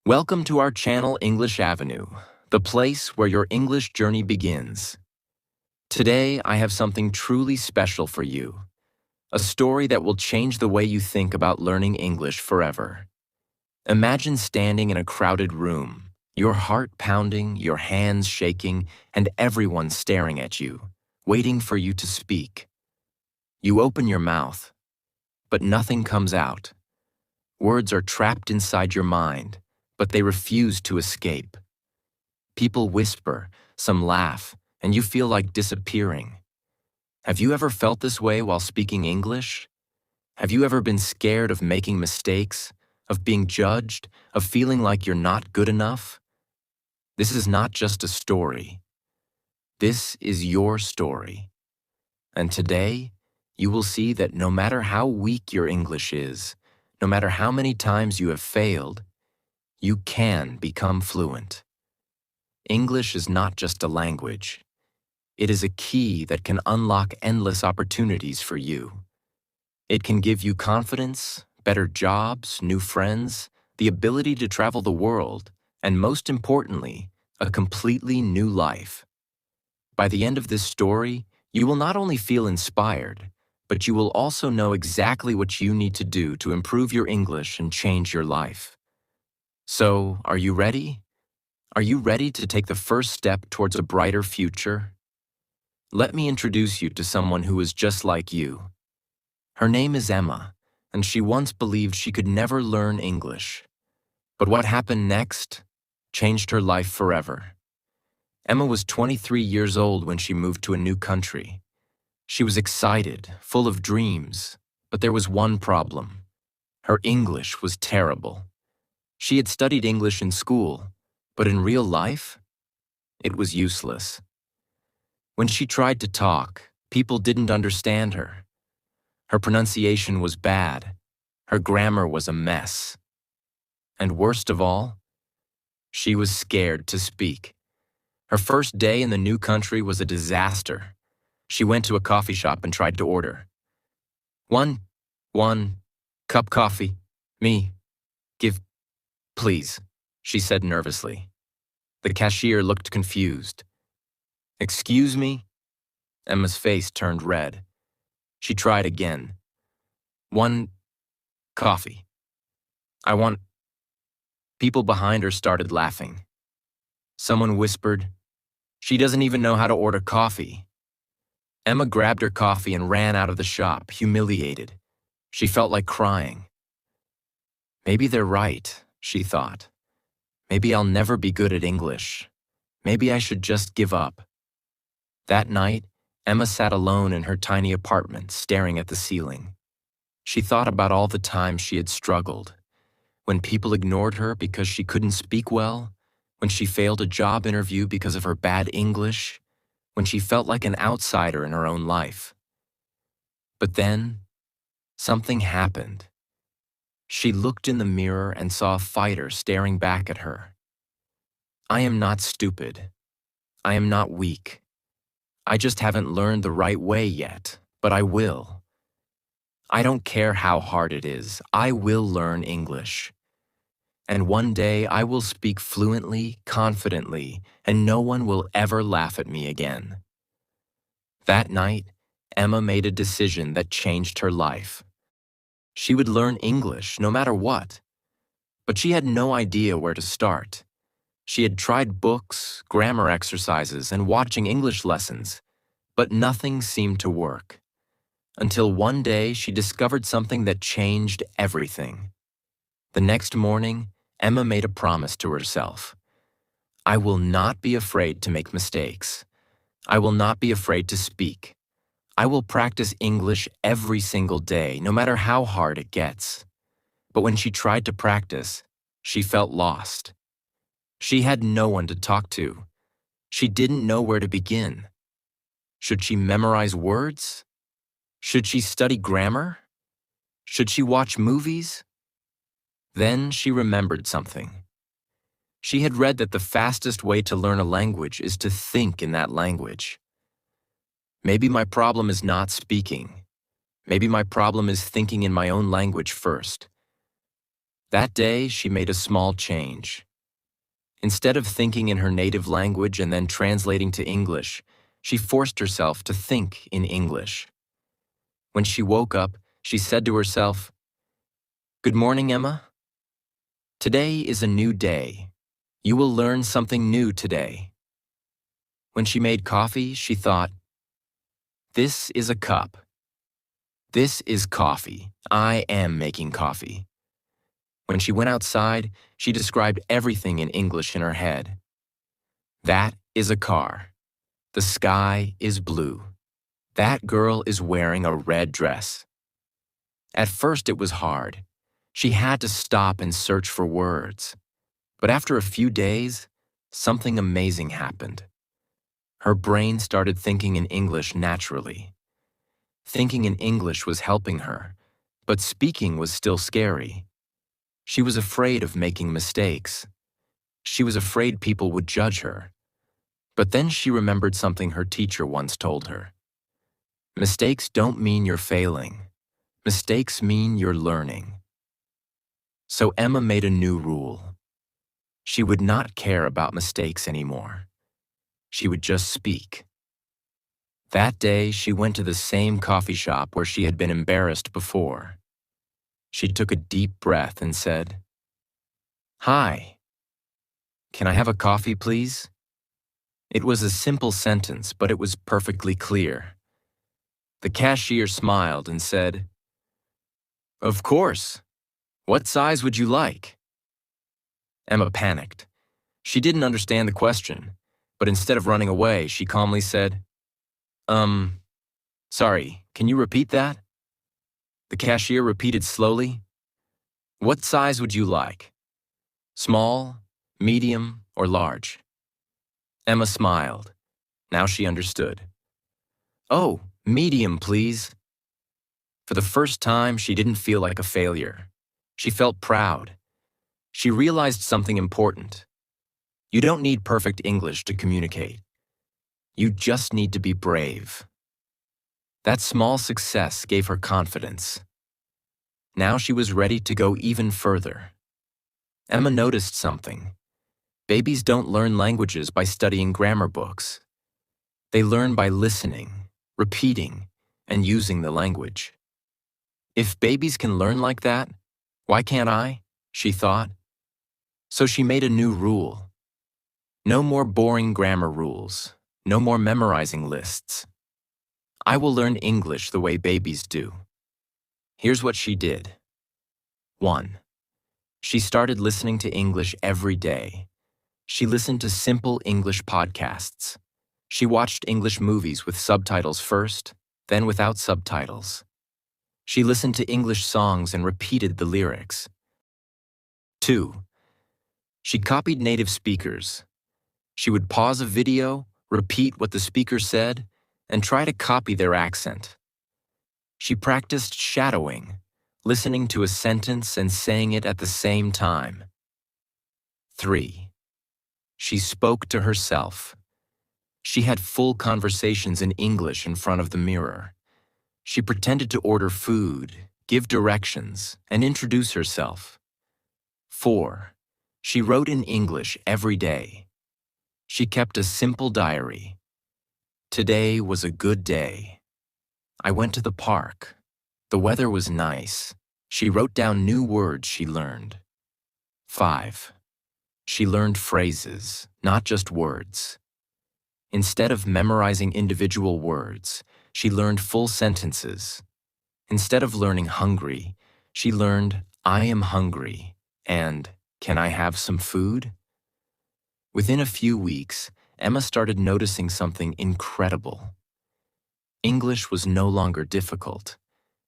Welcome to our channel English Avenue, the place where your English journey begins. Today, I have something truly special for you, a story that will change the way you think about learning English forever. Imagine standing in a crowded room, your heart pounding, your hands shaking, and everyone staring at you, waiting for you to speak. You open your mouth, but nothing comes out. Words are trapped inside your mind, but they refuse to escape. People whisper, some laugh, and you feel like disappearing. Have you ever felt this way while speaking English? Have you ever been scared of making mistakes, of being judged, of feeling like you're not good enough? This is not just a story. This is your story. And today, you will see that no matter how weak your English is, no matter how many times you have failed, you can become fluent. English is not just a language. It is a key that can unlock endless opportunities for you. It can give you confidence, better jobs, new friends, the ability to travel the world, and most importantly, a completely new life. By the end of this story, you will not only feel inspired, but you will also know exactly what you need to do to improve your English and change your life. So, are you ready? Are you ready to take the first step towards a brighter future? Let me introduce you to someone who is just like you. Her name is Emma, and she once believed she could never learn English. But what happened next changed her life forever. Emma was 23 years old when she moved to a new country. She was excited, full of dreams, but there was one problem. Her English was terrible. She had studied English in school, but in real life, it was useless. When she tried to talk, people didn't understand her. Her pronunciation was bad. Her grammar was a mess. And worst of all, she was scared to speak. Her first day in the new country was a disaster. She went to a coffee shop and tried to order. One cup coffee. Me. Give, please, she said nervously. The cashier looked confused. Excuse me? Emma's face turned red. She tried again. One coffee. I want... People behind her started laughing. Someone whispered, "She doesn't even know how to order coffee." Emma grabbed her coffee and ran out of the shop, humiliated. She felt like crying. Maybe they're right, she thought. Maybe I'll never be good at English. Maybe I should just give up. That night, Emma sat alone in her tiny apartment, staring at the ceiling. She thought about all the times she had struggled. When people ignored her because she couldn't speak well, when she failed a job interview because of her bad English, when she felt like an outsider in her own life. But then, something happened. She looked in the mirror and saw a fighter staring back at her. I am not stupid. I am not weak. I just haven't learned the right way yet, but I will. I don't care how hard it is, I will learn English. And one day I will speak fluently, confidently, and no one will ever laugh at me again. That night, Emma made a decision that changed her life. She would learn English no matter what. But she had no idea where to start. She had tried books, grammar exercises, and watching English lessons, but nothing seemed to work. Until one day she discovered something that changed everything. The next morning, Emma made a promise to herself. I will not be afraid to make mistakes. I will not be afraid to speak. I will practice English every single day, no matter how hard it gets. But when she tried to practice, she felt lost. She had no one to talk to. She didn't know where to begin. Should she memorize words? Should she study grammar? Should she watch movies? Then she remembered something. She had read that the fastest way to learn a language is to think in that language. Maybe my problem is not speaking. Maybe my problem is thinking in my own language first. That day, she made a small change. Instead of thinking in her native language and then translating to English, she forced herself to think in English. When she woke up, she said to herself, "Good morning, Emma. Today is a new day. You will learn something new today." When she made coffee, she thought, "This is a cup. This is coffee. I am making coffee." When she went outside, she described everything in English in her head. "That is a car. The sky is blue. That girl is wearing a red dress." At first it was hard. She had to stop and search for words. But after a few days, something amazing happened. Her brain started thinking in English naturally. Thinking in English was helping her, but speaking was still scary. She was afraid of making mistakes. She was afraid people would judge her. But then she remembered something her teacher once told her. Mistakes don't mean you're failing. Mistakes mean you're learning. So Emma made a new rule. She would not care about mistakes anymore. She would just speak. That day, she went to the same coffee shop where she had been embarrassed before. She took a deep breath and said, "Hi. Can I have a coffee, please?" It was a simple sentence, but it was perfectly clear. The cashier smiled and said, "Of course. What size would you like?" Emma panicked. She didn't understand the question, but instead of running away, she calmly said, Sorry, can you repeat that?" The cashier repeated slowly, "What size would you like? Small, medium, or large?" Emma smiled. Now she understood. "Oh, medium, please." For the first time, she didn't feel like a failure. She felt proud. She realized something important. You don't need perfect English to communicate. You just need to be brave. That small success gave her confidence. Now she was ready to go even further. Emma noticed something. Babies don't learn languages by studying grammar books. They learn by listening, repeating, and using the language. If babies can learn like that, why can't I? She thought. So she made a new rule. No more boring grammar rules. No more memorizing lists. I will learn English the way babies do. Here's what she did. 1. She started listening to English every day. She listened to simple English podcasts. She watched English movies with subtitles first, then without subtitles. She listened to English songs and repeated the lyrics. 2. She copied native speakers. She would pause a video, repeat what the speaker said, and try to copy their accent. She practiced shadowing, listening to a sentence and saying it at the same time. 3. She spoke to herself. She had full conversations in English in front of the mirror. She pretended to order food, give directions, and introduce herself. 4. She wrote in English every day. She kept a simple diary. Today was a good day. I went to the park. The weather was nice. She wrote down new words she learned. 5. She learned phrases, not just words. Instead of memorizing individual words, she learned full sentences. Instead of learning hungry, she learned I am hungry and can I have some food? Within a few weeks, Emma started noticing something incredible. English was no longer difficult.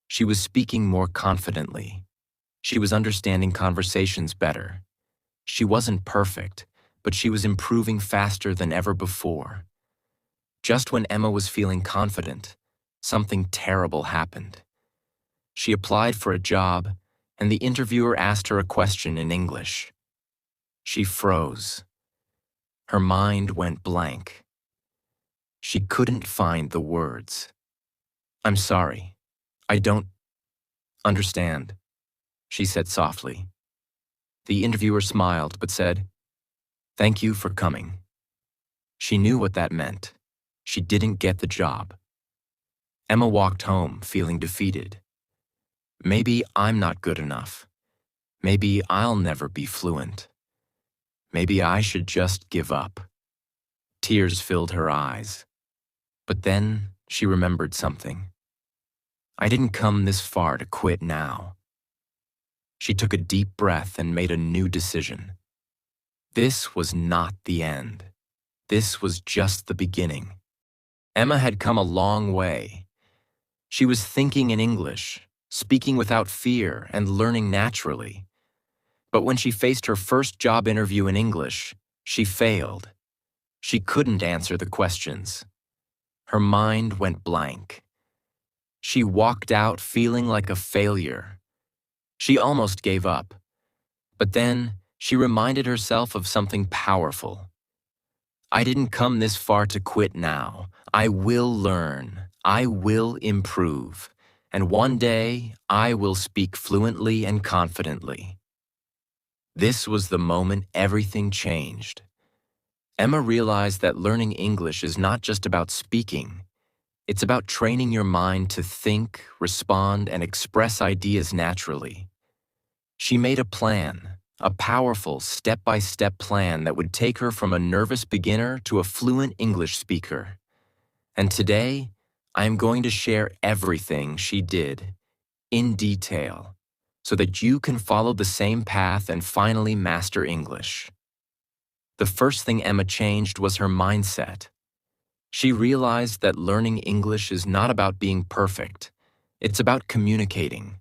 She was speaking more confidently. She was understanding conversations better. She wasn't perfect, but she was improving faster than ever before. Just when Emma was feeling confident, something terrible happened. She applied for a job, and the interviewer asked her a question in English. She froze. Her mind went blank. She couldn't find the words. "I'm sorry. I don't understand," she said softly. The interviewer smiled but said, "Thank you for coming." She knew what that meant. She didn't get the job. Emma walked home feeling defeated. Maybe I'm not good enough. Maybe I'll never be fluent. Maybe I should just give up. Tears filled her eyes. But then she remembered something. I didn't come this far to quit now. She took a deep breath and made a new decision. This was not the end. This was just the beginning. Emma had come a long way. She was thinking in English, speaking without fear, and learning naturally. But when she faced her first job interview in English, she failed. She couldn't answer the questions. Her mind went blank. She walked out feeling like a failure. She almost gave up. But then she reminded herself of something powerful. I didn't come this far to quit now. I will learn. I will improve. And one day, I will speak fluently and confidently. This was the moment everything changed. Emma realized that learning English is not just about speaking. It's about training your mind to think, respond, and express ideas naturally. She made a plan, a powerful step-by-step plan that would take her from a nervous beginner to a fluent English speaker. And today, I am going to share everything she did, in detail, so that you can follow the same path and finally master English. The first thing Emma changed was her mindset. She realized that learning English is not about being perfect. It's about communicating.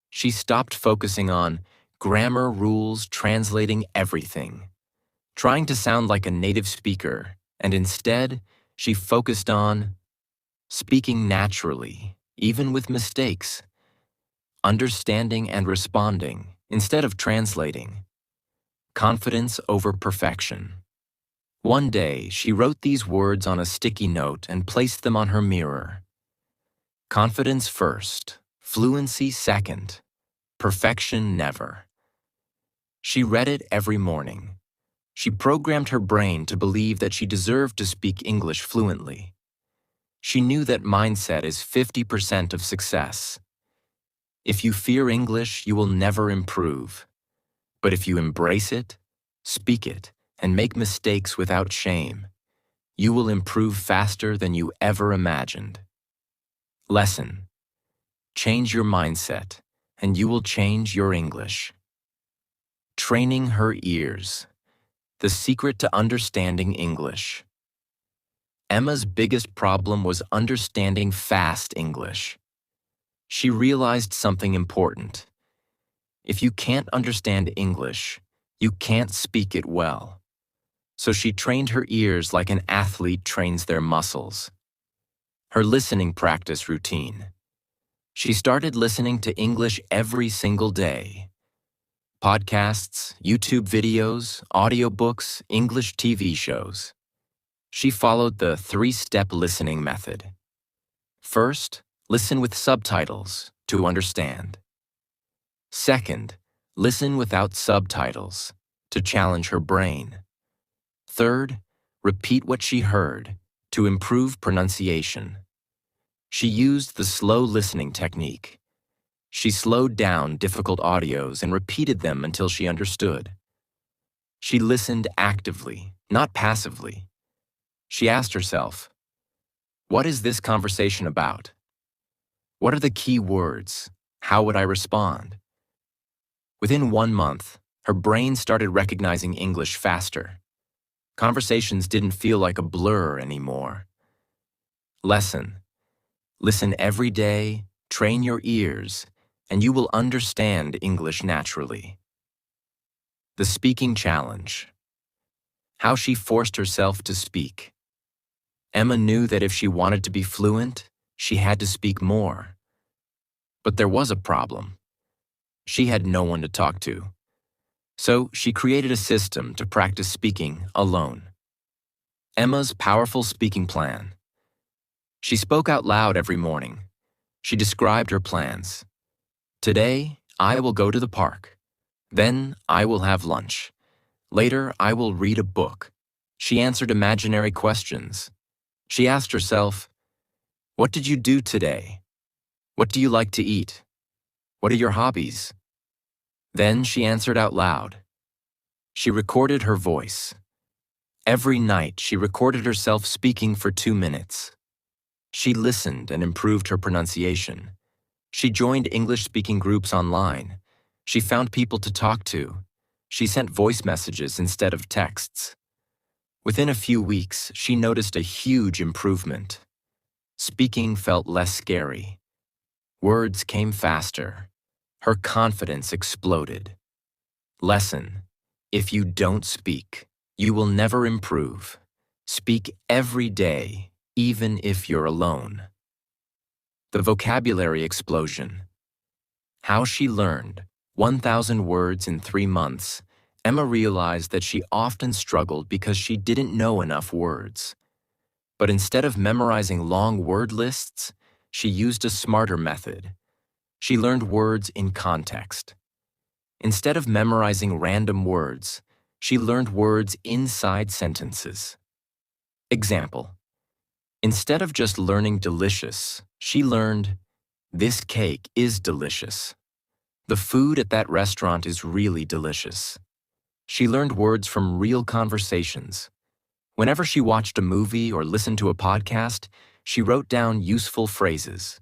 She stopped focusing on grammar, rules, translating everything, trying to sound like a native speaker, and instead, she focused on speaking naturally, even with mistakes, understanding and responding instead of translating, confidence over perfection. One day, she wrote these words on a sticky note and placed them on her mirror. Confidence first, fluency second, perfection never. She read it every morning. She programmed her brain to believe that she deserved to speak English fluently. She knew that mindset is 50% of success. If you fear English, you will never improve. But if you embrace it, speak it, and make mistakes without shame, you will improve faster than you ever imagined. Lesson: change your mindset, and you will change your English. Training her ears. The secret to understanding English. Emma's biggest problem was understanding fast English. She realized something important. If you can't understand English, you can't speak it well. So she trained her ears like an athlete trains their muscles. Her listening practice routine. She started listening to English every single day. Podcasts, YouTube videos, audiobooks, English TV shows. She followed the 3-step listening method. First, listen with subtitles to understand. Second, listen without subtitles to challenge her brain. Third, repeat what she heard to improve pronunciation. She used the slow listening technique. She slowed down difficult audios and repeated them until she understood. She listened actively, not passively. She asked herself, what is this conversation about? What are the key words? How would I respond? Within 1 month, her brain started recognizing English faster. Conversations didn't feel like a blur anymore. Lesson: listen every day, train your ears, and you will understand English naturally. The speaking challenge. How she forced herself to speak. Emma knew that if she wanted to be fluent, she had to speak more. But there was a problem. She had no one to talk to. So she created a system to practice speaking alone. Emma's powerful speaking plan. She spoke out loud every morning. She described her plans. Today, I will go to the park. Then I will have lunch. Later, I will read a book. She answered imaginary questions. She asked herself, "What did you do today? What do you like to eat? What are your hobbies?" Then she answered out loud. She recorded her voice. Every night, she recorded herself speaking for 2 minutes. She listened and improved her pronunciation. She joined English-speaking groups online. She found people to talk to. She sent voice messages instead of texts. Within a few weeks, she noticed a huge improvement. Speaking felt less scary. Words came faster. Her confidence exploded. Lesson: if you don't speak, you will never improve. Speak every day, even if you're alone. The vocabulary explosion. How she learned 1,000 words in 3 months. Emma realized that she often struggled because she didn't know enough words. But instead of memorizing long word lists, she used a smarter method. She learned words in context. Instead of memorizing random words, she learned words inside sentences. Example: instead of just learning delicious, she learned, "This cake is delicious. The food at that restaurant is really delicious." She learned words from real conversations. Whenever she watched a movie or listened to a podcast, she wrote down useful phrases.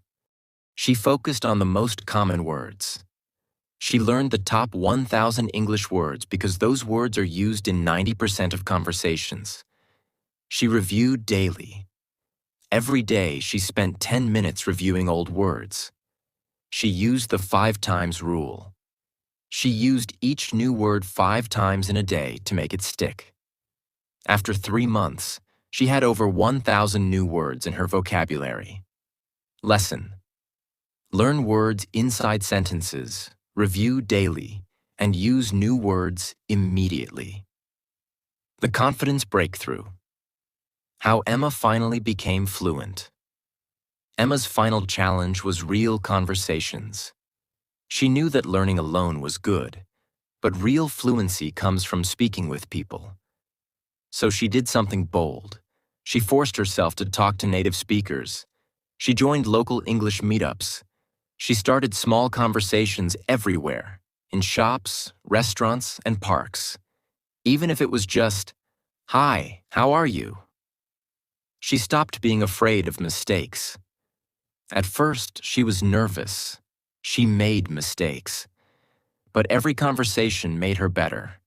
She focused on the most common words. She learned the top 1,000 English words because those words are used in 90% of conversations. She reviewed daily. Every day, she spent 10 minutes reviewing old words. She used the 5 times rule. She used each new word 5 times in a day to make it stick. After 3 months, she had over 1,000 new words in her vocabulary. Lesson: learn words inside sentences, review daily, and use new words immediately. The confidence breakthrough. How Emma finally became fluent. Emma's final challenge was real conversations. She knew that learning alone was good, but real fluency comes from speaking with people. So she did something bold. She forced herself to talk to native speakers. She joined local English meetups. She started small conversations everywhere, in shops, restaurants, and parks. Even if it was just, "Hi, how are you?" She stopped being afraid of mistakes. At first, she was nervous. She made mistakes. But every conversation made her better.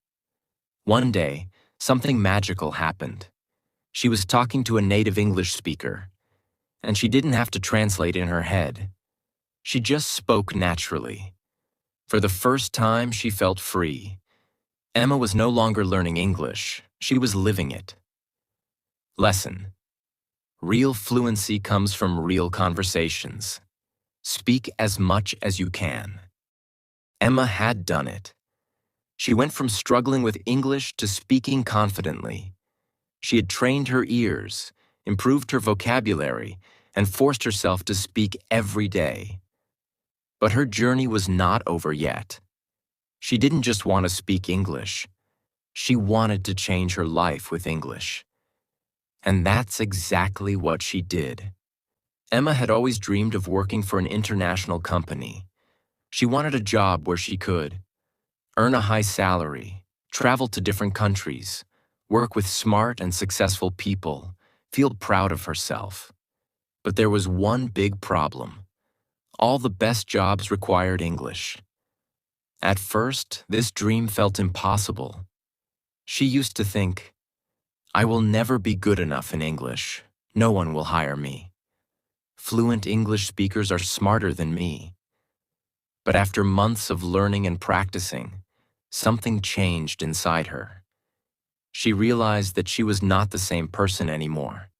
One day, something magical happened. She was talking to a native English speaker, and she didn't have to translate in her head. She just spoke naturally. For the first time, she felt free. Emma was no longer learning English. She was living it. Lesson: real fluency comes from real conversations. Speak as much as you can. Emma had done it. She went from struggling with English to speaking confidently. She had trained her ears, improved her vocabulary, and forced herself to speak every day. But her journey was not over yet. She didn't just want to speak English. She wanted to change her life with English. And that's exactly what she did. Emma had always dreamed of working for an international company. She wanted a job where she could earn a high salary, travel to different countries, work with smart and successful people, feel proud of herself. But there was one big problem. All the best jobs required English. At first, this dream felt impossible. She used to think, "I will never be good enough in English. No one will hire me. Fluent English speakers are smarter than me." But after months of learning and practicing, something changed inside her. She realized that she was not the same person anymore.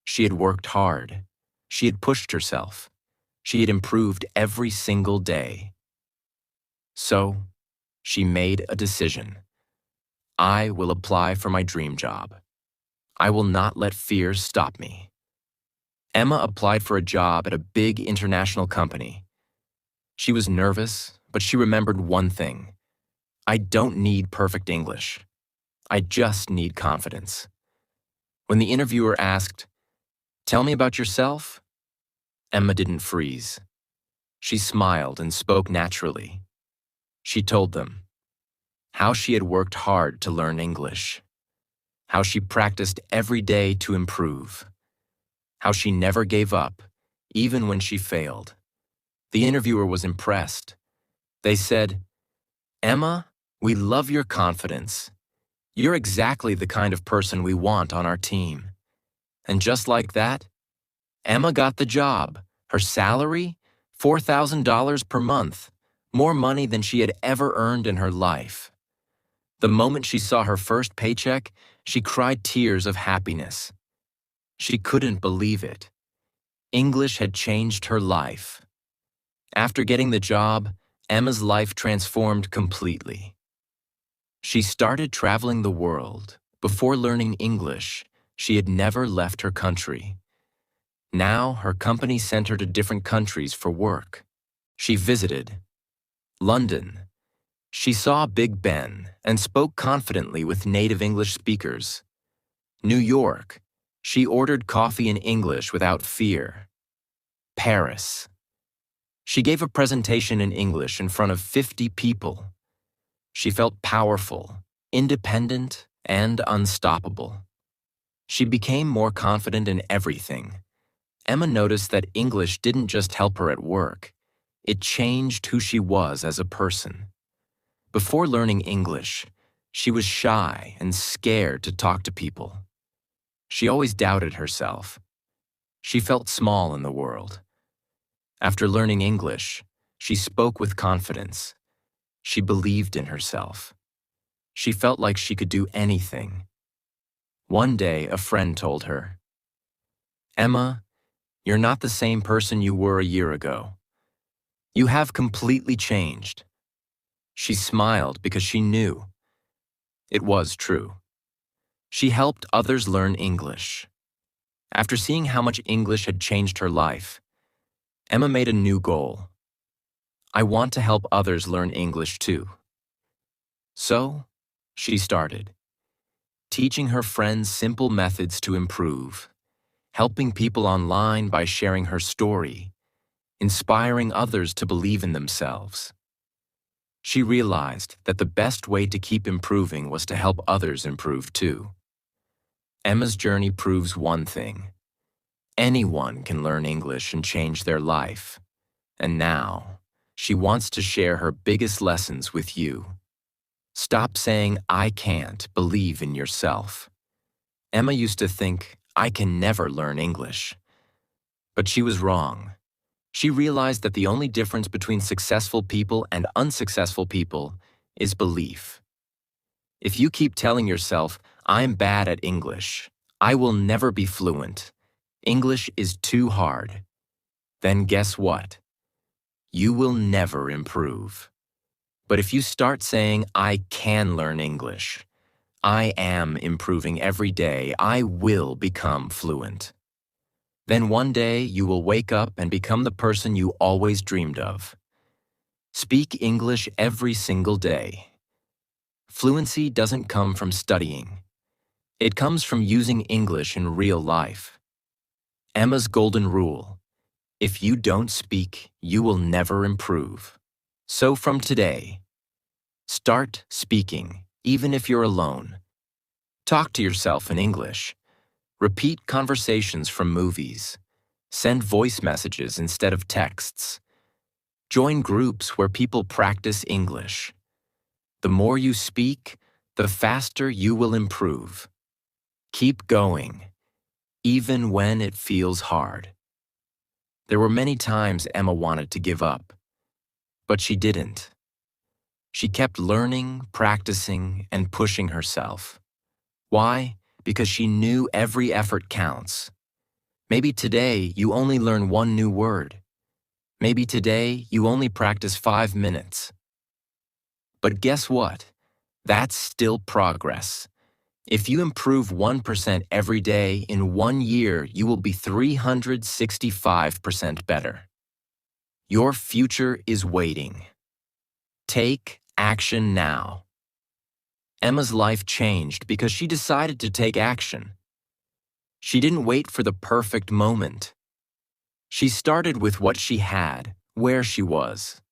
She had worked hard. She had pushed herself. She had improved every single day. So, she made a decision. I will apply for my dream job. I will not let fear stop me. Emma applied for a job at a big international company. She was nervous, but she remembered one thing. I don't need perfect English. I just need confidence. When the interviewer asked, "Tell me about yourself," Emma didn't freeze. She smiled and spoke naturally. She told them how she had worked hard to learn English, how she practiced every day to improve, how she never gave up, even when she failed. The interviewer was impressed. They said, "Emma, we love your confidence. You're exactly the kind of person we want on our team." And just like that, Emma got the job. Her salary? $4,000 per month, more money than she had ever earned in her life. The moment she saw her first paycheck, she cried tears of happiness. She couldn't believe it. English had changed her life. After getting the job, Emma's life transformed completely. She started traveling the world. Before learning English, she had never left her country. Now, her company sent her to different countries for work. She visited London. She saw Big Ben and spoke confidently with native English speakers. New York. She ordered coffee in English without fear. Paris. She gave a presentation in English in front of 50 people. She felt powerful, independent, and unstoppable. She became more confident in everything. Emma noticed that English didn't just help her at work. It changed who she was as a person. Before learning English, she was shy and scared to talk to people. She always doubted herself. She felt small in the world. After learning English, she spoke with confidence. She believed in herself. She felt like she could do anything. One day, a friend told her, "Emma, you're not the same person you were a year ago. You have completely changed." She smiled because she knew it was true. She helped others learn English. After seeing how much English had changed her life, Emma made a new goal. I want to help others learn English too. So, she started, teaching her friends simple methods to improve, helping people online by sharing her story, inspiring others to believe in themselves. She realized that the best way to keep improving was to help others improve too. Emma's journey proves one thing. Anyone can learn English and change their life. And now, she wants to share her biggest lessons with you. Stop saying, "I can't." Believe in yourself. Emma used to think, "I can never learn English." But she was wrong. She realized that the only difference between successful people and unsuccessful people is belief. If you keep telling yourself, "I'm bad at English. I will never be fluent. English is too hard," then guess what? You will never improve. But if you start saying, "I can learn English. I am improving every day. I will become fluent," then one day you will wake up and become the person you always dreamed of. Speak English every single day. Fluency doesn't come from studying. It comes from using English in real life. Emma's golden rule: if you don't speak, you will never improve. So from today, start speaking, even if you're alone. Talk to yourself in English. Repeat conversations from movies. Send voice messages instead of texts. Join groups where people practice English. The more you speak, the faster you will improve. Keep going, even when it feels hard. There were many times Emma wanted to give up, but she didn't. She kept learning, practicing, and pushing herself. Why? Because she knew every effort counts. Maybe today you only learn one new word. Maybe today you only practice 5 minutes. But guess what? That's still progress. If you improve 1% every day, in 1 year you will be 365% better. Your future is waiting. Take action now. Emma's life changed because she decided to take action. She didn't wait for the perfect moment. She started with what she had, where she was.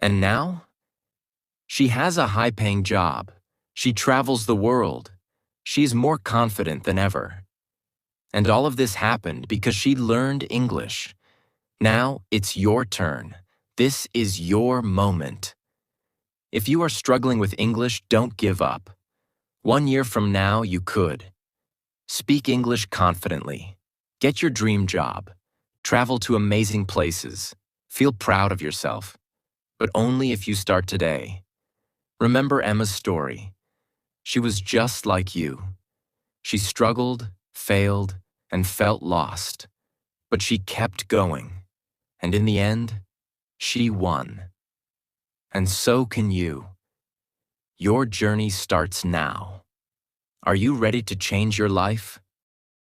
And now? She has a high-paying job. She travels the world. She's more confident than ever. And all of this happened because she learned English. Now it's your turn. This is your moment. If you are struggling with English, don't give up. 1 year from now, you could. Speak English confidently. Get your dream job. Travel to amazing places. Feel proud of yourself. But only if you start today. Remember Emma's story. She was just like you. She struggled, failed, and felt lost. But she kept going. And in the end, she won. And so can you. Your journey starts now. Are you ready to change your life?